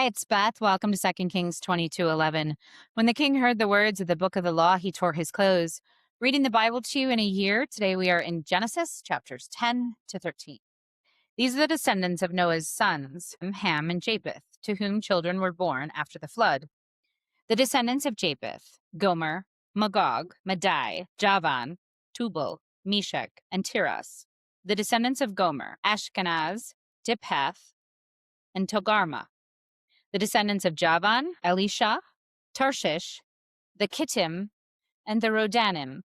Hi, it's Beth. Welcome to 2 Kings 22:11. When the king heard the words of the book of the law, he tore his clothes. Reading the Bible to you in a year, today we are in Genesis chapters 10 to 13. These are the descendants of Noah's sons, Ham and Japheth, to whom children were born after the flood. The descendants of Japheth, Gomer, Magog, Madai, Javan, Tubal, Meshach, and Tiras. The descendants of Gomer, Ashkenaz, Diphath, and Togarmah. The descendants of Javan, Elisha, Tarshish, the Kittim, and the Rodanim.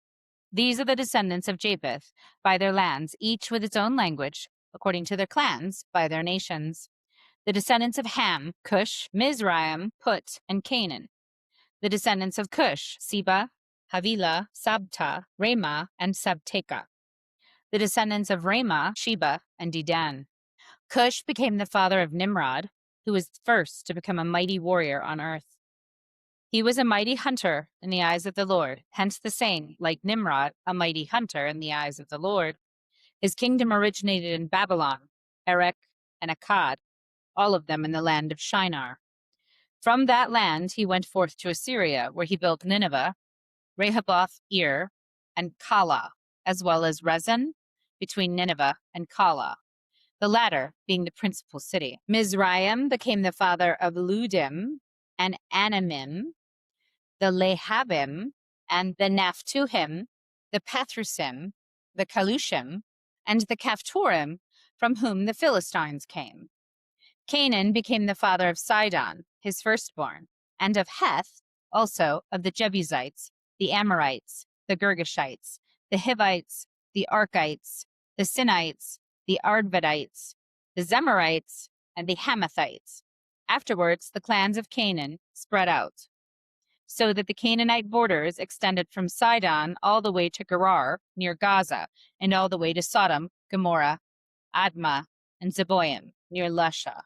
These are the descendants of Japheth, by their lands, each with its own language, according to their clans, by their nations. The descendants of Ham, Cush, Mizraim, Put, and Canaan. The descendants of Cush, Seba, Havilah, Sabta, Ramah, and Sabteka. The descendants of Ramah, Sheba, and Dedan. Cush became the father of Nimrod, who was first to become a mighty warrior on earth. He was a mighty hunter in the eyes of the Lord, hence the saying, like Nimrod, a mighty hunter in the eyes of the Lord. His kingdom originated in Babylon, Erech, and Akkad, all of them in the land of Shinar. From that land he went forth to Assyria, where he built Nineveh, Rehoboth-ir, and Calah, as well as Rezin, between Nineveh and Calah, the latter being the principal city. Mizraim became the father of Ludim and Anamim, the Lehabim, and the Naphtuhim, the Pathrusim, the Kalushim, and the Caphtorim, from whom the Philistines came. Canaan became the father of Sidon, his firstborn, and of Heth, also of the Jebusites, the Amorites, the Girgashites, the Hivites, the Arkites, the Sinites, the Arvadites, the Zemarites, and the Hamathites. Afterwards, the clans of Canaan spread out, so that the Canaanite borders extended from Sidon all the way to Gerar, near Gaza, and all the way to Sodom, Gomorrah, Admah, and Zeboim, near Lasha.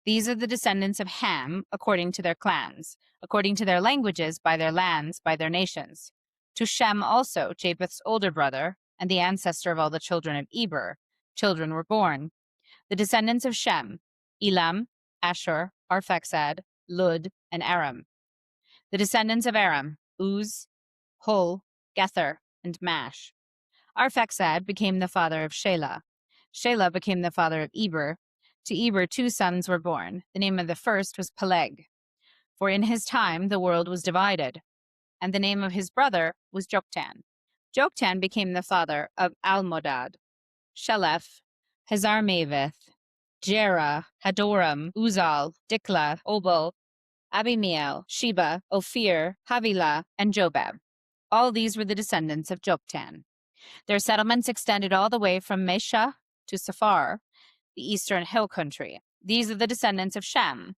These are the descendants of Ham, according to their clans, according to their languages, by their lands, by their nations. To Shem also, Japheth's older brother, and the ancestor of all the children of Eber, children were born. The descendants of Shem, Elam, Ashur, Arphaxad, Lud, and Aram. The descendants of Aram, Uz, Hul, Gether, and Mash. Arphaxad became the father of Shelah. Shelah became the father of Eber. To Eber 2 sons were born. The name of the first was Peleg, for in his time the world was divided. And the name of his brother was Joktan. Joktan became the father of Almodad, Sheleph, Hazarmaveth, Jerah, Hadoram, Uzal, Dikla, Obal, Abimiel, Sheba, Ophir, Havilah, and Jobab. All these were the descendants of Joktan. Their settlements extended all the way from Mesha to Safar, the eastern hill country. These are the descendants of Shem,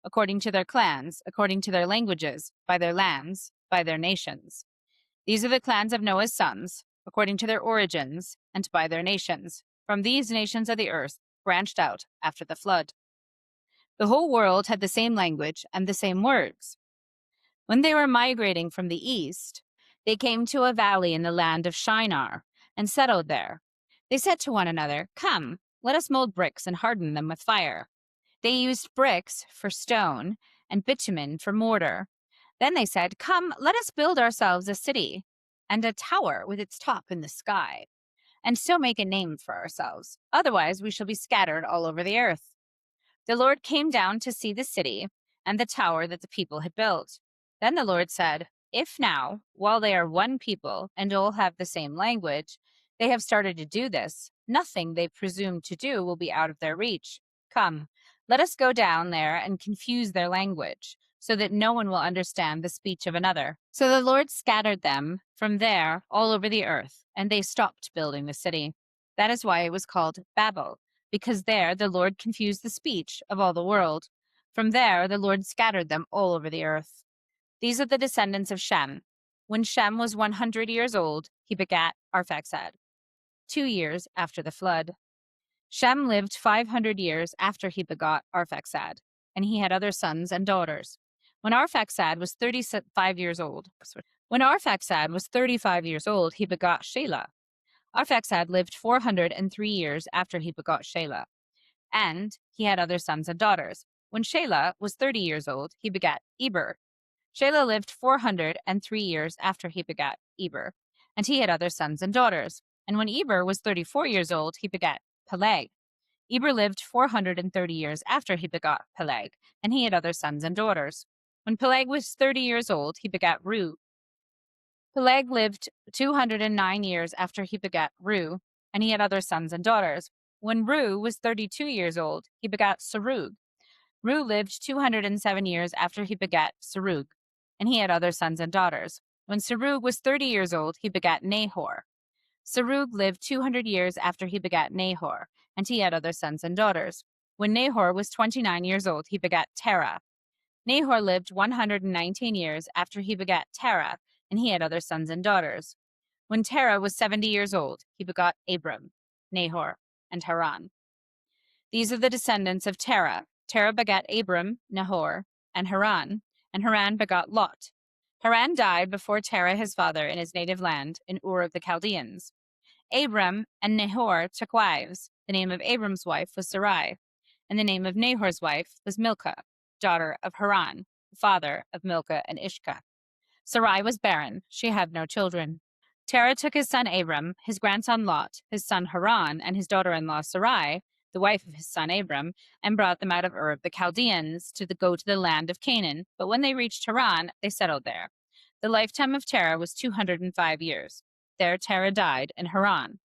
according to their clans, according to their languages, by their lands, by their nations. These are the clans of Noah's sons, according to their origins, and by their nations. From these nations of the earth branched out after the flood. The whole world had the same language and the same words. When they were migrating from the east, they came to a valley in the land of Shinar and settled there. They said to one another, "Come, let us mold bricks and harden them with fire." They used bricks for stone and bitumen for mortar. Then they said, "Come, let us build ourselves a city and a tower with its top in the sky, and so make a name for ourselves. Otherwise we shall be scattered all over the earth." The Lord came down to see the city and the tower that the people had built. Then the Lord said, "If now, while they are one people and all have the same language, they have started to do this, nothing they presume to do will be out of their reach. Come, let us go down there and confuse their language, so that no one will understand the speech of another." So the Lord scattered them from there all over the earth, and they stopped building the city. That is why it was called Babel, because there the Lord confused the speech of all the world. From there the Lord scattered them all over the earth. These are the descendants of Shem. When Shem was 100 years old, he begat Arphaxad, 2 years after the flood. Shem lived 500 years after he begot Arphaxad, and he had other sons and daughters. When Arphaxad was 35 years old, he begot Shelah. Arphaxad lived 403 years after he begot Shelah, and he had other sons and daughters. When Shelah was 30 years old, he begat Eber. Shelah lived 403 years after he begat Eber, and he had other sons and daughters. And when Eber was 34 years old, he begat Peleg. Eber lived 430 years after he begot Peleg, and he had other sons and daughters. When Peleg was 30 years old, he begat Reu. Peleg lived 209 years after he begat Reu, and he had other sons and daughters. When Reu was 32 years old, he begat Serug. Reu lived 207 years after he begat Serug, and he had other sons and daughters. When Serug was 30 years old, he begat Nahor. Serug lived 200 years after he begat Nahor, and he had other sons and daughters. When Nahor was 29 years old, he begat Terah. Nahor lived 119 years after he begat Terah, and he had other sons and daughters. When Terah was 70 years old, he begot Abram, Nahor, and Haran. These are the descendants of Terah. Terah begat Abram, Nahor, and Haran begot Lot. Haran died before Terah his father in his native land, in Ur of the Chaldeans. Abram and Nahor took wives. The name of Abram's wife was Sarai, and the name of Nahor's wife was Milcah, daughter of Haran, the father of Milcah and Ishcah. Sarai was barren; she had no children. Terah took his son Abram, his grandson Lot, his son Haran, and his daughter-in-law Sarai, the wife of his son Abram, and brought them out of Ur of the Chaldeans to go to the land of Canaan. But when they reached Haran, they settled there. The lifetime of Terah was 205 years. There Terah died in Haran.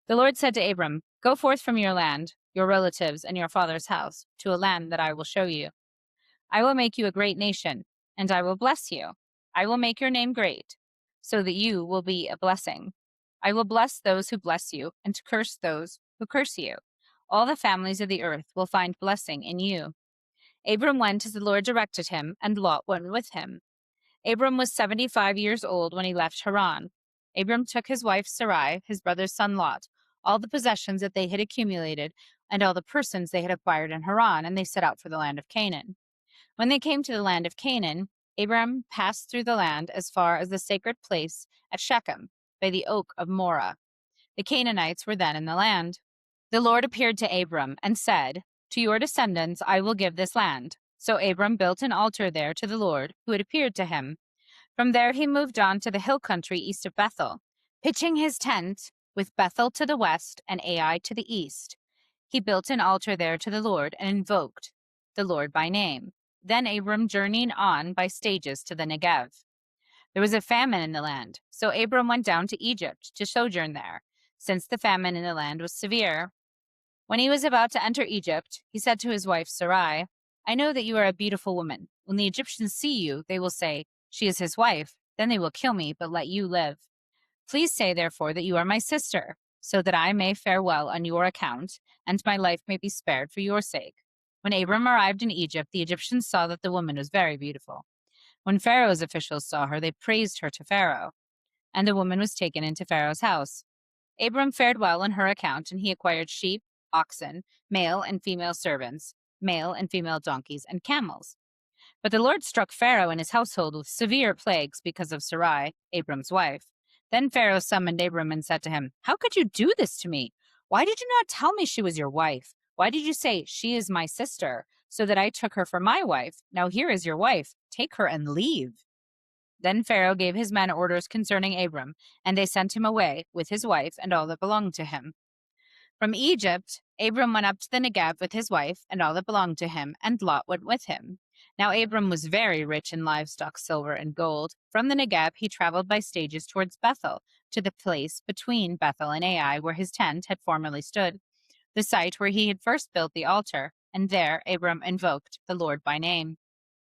The Lord said to Abram, "Go forth from your land, your relatives, and your father's house, to a land that I will show you. I will make you a great nation, and I will bless you. I will make your name great, so that you will be a blessing. I will bless those who bless you, and curse those who curse you. All the families of the earth will find blessing in you." Abram went as the Lord directed him, and Lot went with him. Abram was 75 years old when he left Haran. Abram took his wife Sarai, his brother's son Lot, all the possessions that they had accumulated, and all the persons they had acquired in Haran, and they set out for the land of Canaan. When they came to the land of Canaan, Abram passed through the land as far as the sacred place at Shechem, by the oak of Moreh. The Canaanites were then in the land. The Lord appeared to Abram and said, "To your descendants I will give this land." So Abram built an altar there to the Lord, who had appeared to him. From there he moved on to the hill country east of Bethel, pitching his tent with Bethel to the west and Ai to the east. He built an altar there to the Lord and invoked the Lord by name. Then Abram journeyed on by stages to the Negev. There was a famine in the land, so Abram went down to Egypt to sojourn there, since the famine in the land was severe. When he was about to enter Egypt, he said to his wife Sarai, "I know that you are a beautiful woman. When the Egyptians see you, they will say, 'She is his wife.' Then they will kill me, but let you live. Please say, therefore, that you are my sister, so that I may fare well on your account, and my life may be spared for your sake." When Abram arrived in Egypt, the Egyptians saw that the woman was very beautiful. When Pharaoh's officials saw her, they praised her to Pharaoh, and the woman was taken into Pharaoh's house. Abram fared well on her account, and he acquired sheep, oxen, male and female servants, male and female donkeys, and camels. But the Lord struck Pharaoh and his household with severe plagues because of Sarai, Abram's wife. Then Pharaoh summoned Abram and said to him, "How could you do this to me? Why did you not tell me she was your wife? Why did you say, 'She is my sister,' so that I took her for my wife? Now here is your wife. Take her and leave." Then Pharaoh gave his men orders concerning Abram, and they sent him away with his wife and all that belonged to him. From Egypt, Abram went up to the Negev with his wife and all that belonged to him, and Lot went with him. Now Abram was very rich in livestock, silver, and gold. From the Negev he traveled by stages towards Bethel, to the place between Bethel and Ai, where his tent had formerly stood, the site where he had first built the altar, and there Abram invoked the Lord by name.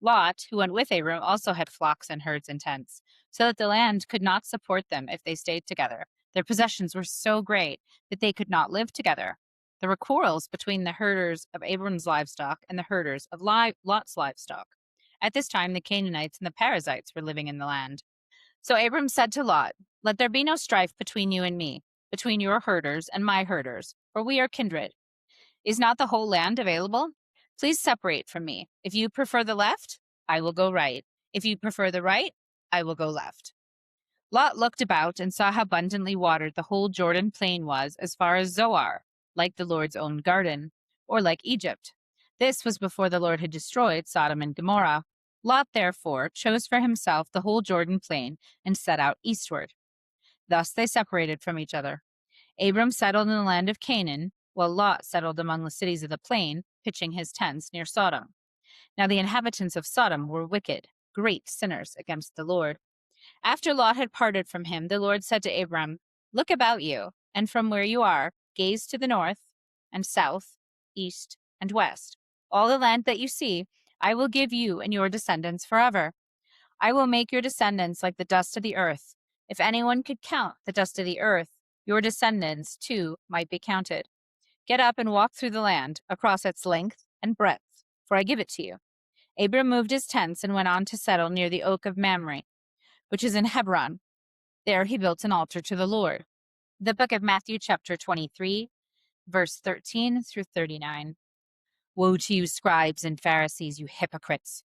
Lot, who went with Abram, also had flocks and herds and tents, so that the land could not support them if they stayed together. Their possessions were so great that they could not live together. There were quarrels between the herders of Abram's livestock and the herders of Lot's livestock. At this time, the Canaanites and the Perizzites were living in the land. So Abram said to Lot, "Let there be no strife between you and me, between your herders and my herders, for we are kindred. Is not the whole land available? Please separate from me. If you prefer the left, I will go right. If you prefer the right, I will go left." Lot looked about and saw how abundantly watered the whole Jordan plain was as far as Zoar, like the Lord's own garden, or like Egypt. This was before the Lord had destroyed Sodom and Gomorrah. Lot, therefore, chose for himself the whole Jordan plain and set out eastward. Thus they separated from each other. Abram settled in the land of Canaan, while Lot settled among the cities of the plain, pitching his tents near Sodom. Now the inhabitants of Sodom were wicked, great sinners against the Lord. After Lot had parted from him, the Lord said to Abram, "Look about you, and from where you are, gaze to the north and south, east and west. All the land that you see, I will give you and your descendants forever. I will make your descendants like the dust of the earth. If anyone could count the dust of the earth, your descendants too might be counted. Get up and walk through the land, across its length and breadth, for I give it to you." Abram moved his tents and went on to settle near the oak of Mamre, which is in Hebron. There he built an altar to the Lord. The book of Matthew, chapter 23, verse 13 through 39. Woe to you, scribes and Pharisees, you hypocrites!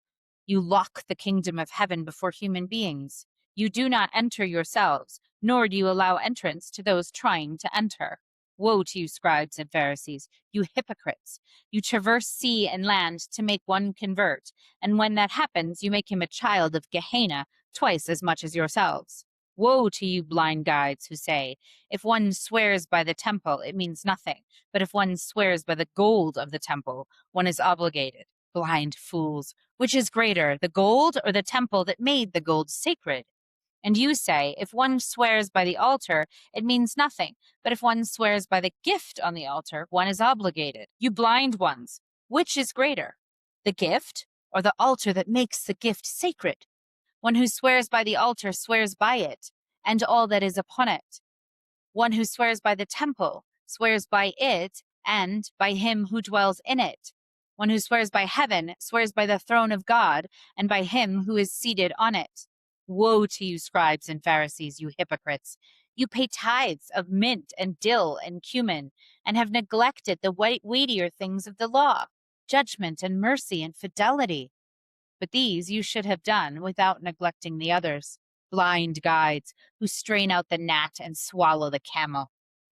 You lock the kingdom of heaven before human beings. You do not enter yourselves, nor do you allow entrance to those trying to enter. Woe to you, scribes and Pharisees, you hypocrites! You traverse sea and land to make one convert, and when that happens, you make him a child of Gehenna twice as much as yourselves. Woe to you, blind guides, who say, "If one swears by the temple, it means nothing, but if one swears by the gold of the temple, one is obligated." Blind fools! Which is greater, the gold or the temple that made the gold sacred? And you say, if one swears by the altar, it means nothing, but if one swears by the gift on the altar, one is obligated. You blind ones! Which is greater, the gift or the altar that makes the gift sacred? One who swears by the altar swears by it, and all that is upon it. One who swears by the temple swears by it and by him who dwells in it. One who swears by heaven swears by the throne of God and by him who is seated on it. Woe to you, scribes and Pharisees, you hypocrites! You pay tithes of mint and dill and cumin, and have neglected the weightier things of the law, judgment and mercy and fidelity. But these you should have done without neglecting the others. Blind guides, who strain out the gnat and swallow the camel.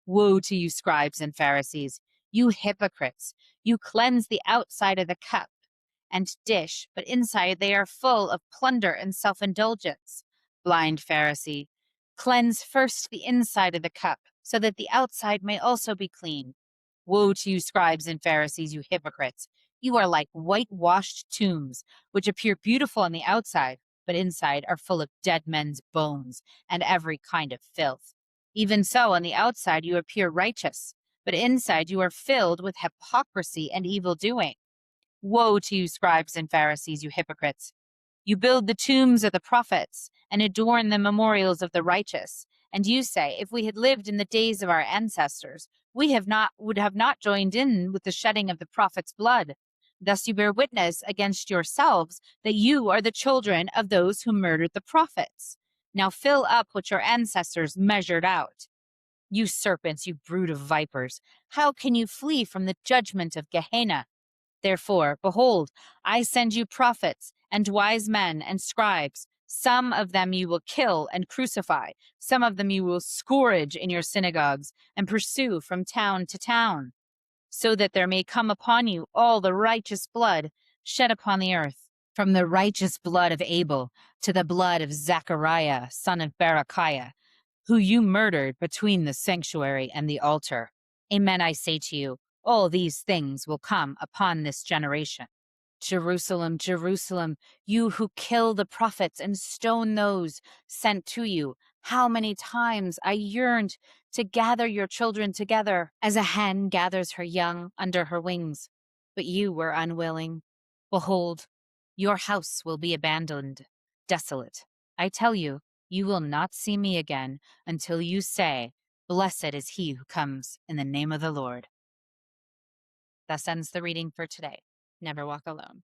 Woe to you, scribes and Pharisees, you hypocrites! You cleanse the outside of the cup and dish, but inside they are full of plunder and self-indulgence. Blind Pharisee, cleanse first the inside of the cup, so that the outside may also be clean. Woe to you, scribes and Pharisees, you hypocrites! You are like whitewashed tombs, which appear beautiful on the outside, but inside are full of dead men's bones and every kind of filth. Even so, on the outside you appear righteous, but inside you are filled with hypocrisy and evil doing. Woe to you, scribes and Pharisees, you hypocrites! You build the tombs of the prophets and adorn the memorials of the righteous. And you say, if we had lived in the days of our ancestors, would have not joined in with the shedding of the prophets' blood. Thus you bear witness against yourselves that you are the children of those who murdered the prophets. Now fill up what your ancestors measured out. You serpents, you brood of vipers, how can you flee from the judgment of Gehenna? Therefore, behold, I send you prophets and wise men and scribes. Some of them you will kill and crucify. Some of them you will scourge in your synagogues and pursue from town to town, so that there may come upon you all the righteous blood shed upon the earth, from the righteous blood of Abel to the blood of Zechariah, son of Berechiah, who you murdered between the sanctuary and the altar. Amen, I say to you, all these things will come upon this generation. Jerusalem, Jerusalem, you who kill the prophets and stone those sent to you, how many times I yearned to gather your children together as a hen gathers her young under her wings, but you were unwilling. Behold, your house will be abandoned, desolate. I tell you, you will not see me again until you say, "Blessed is he who comes in the name of the Lord." Thus ends the reading for today. Never walk alone.